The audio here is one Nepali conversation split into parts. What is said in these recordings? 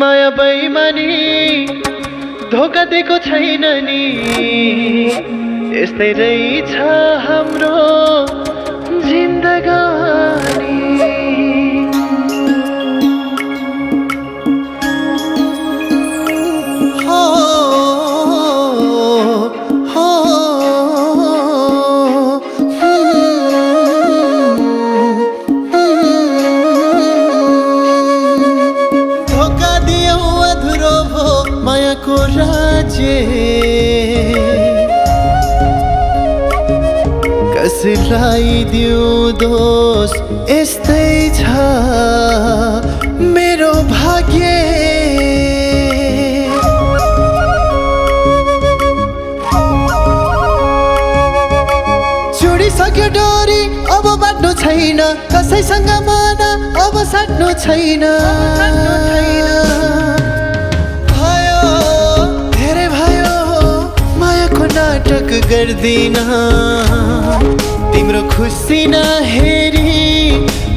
माया बेइमानी धोका दिएको छैन नि यस्तै रहेछ हाम्रो जिन्दगानी मायाको राज्य कसलाई दिउ दोष यस्तै छ मेरो भाग्य छोडिसक्यो डोरी अब बाट्नु छैन कसैसँग मन अब साट्नु छैन नाटक गर्दिन तिम्रो खुसी नहेरी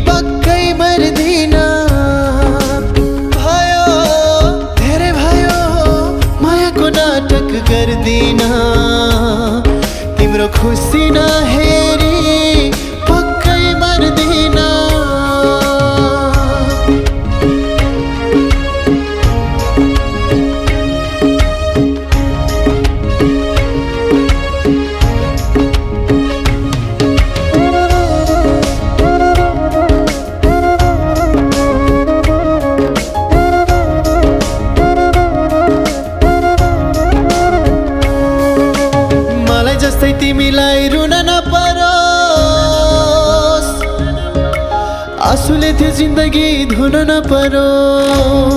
पक्कै मर्दिन भयो धेरै भयो मायाको नाटक गर्दिन तिम्रो खुसी नहेरी पक्कै मर्दिन जस्तै तिमीलाई रुन नपरोस् आँसुले त्यो जिन्दगी धुन नपरोस्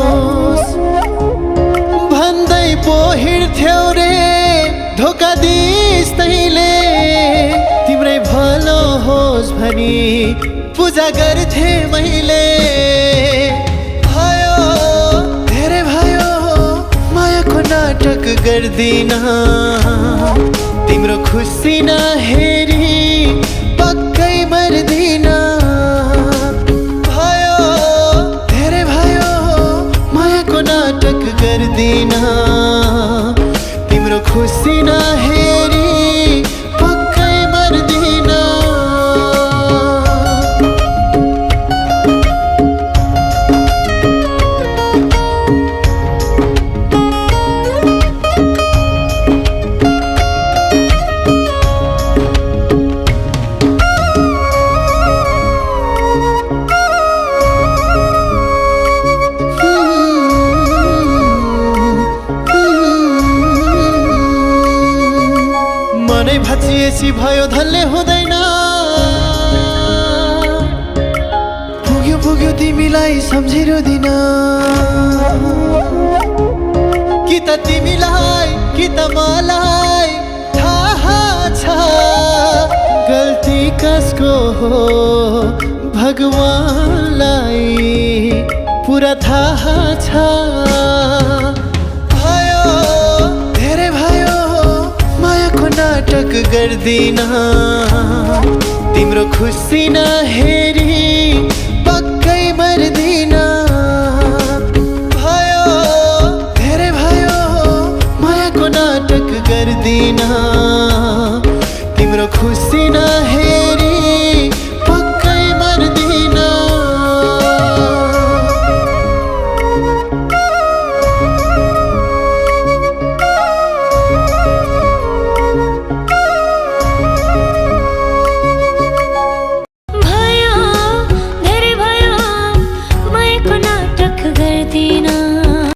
भन्दै पो हिँड्थ्यौ रे धोका दिइस् तैँले तिम्रै भलो होस् भनी पूजा गर्थे मैले भयो धेरै भयो मायाको नाटक गर्दिन तिम्रो खुसी नहेरी पक्कै मर्दिन भयो धेरै भयो मायाको नाटक गर्दिन तिम्रो खुसी नहेरी पक्कै मर्दिन मनै भाँचिएछि भयो धन्ने हुँदैन पुग्यो पुग्यो तिमीलाई सम्झिरो दिन कि त तिमीलाई कि त मलाई थाहा छ गल्ती कसको हो भगवानलाई पुरा थाहा छ नाटक गर्दिन तिम्रो खुसी नहेरी पक्कै मर्दिन भयो धेरै भयो मायाको नाटक गर्दिन